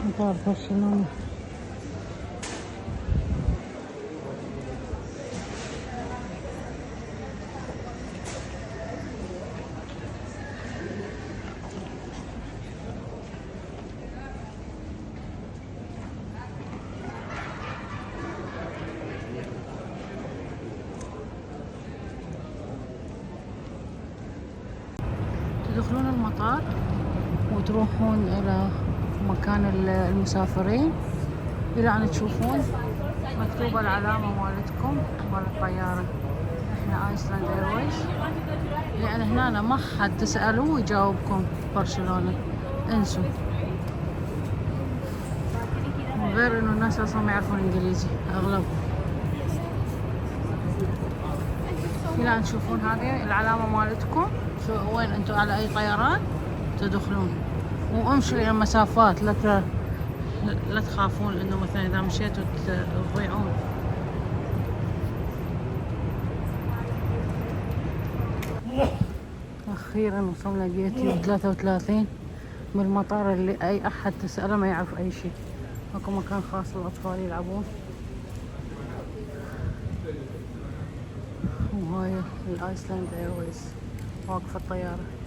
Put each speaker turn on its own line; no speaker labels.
مطار برشلونة. تدخلون المطار وتروحون إلى مكان المسافرين إلى أن تشوفون مكتوبة العلامة مالتكم مال الطيارة. احنا ايسلاند ايرويز، لأن هنا ما حد تسألوه ويجاوبكم برشلونة، انسوا. غير انه الناس اصلا ما يعرفون انجليزي اغلبهم. الى ان تشوفون هذه العلامة مالتكم وين انتم على اي طيران تدخلون، وامشوا الى مسافات، لا تخافون انه مثلا اذا مشيتوا تضيعون. اخيرا وصلنا جيت يوم 33 من المطار اللي اي احد تسأله ما يعرف اي شيء. اكو مكان خاص للاطفال يلعبون، وهاي الايسلاند ايرويز واقفة الطيارة.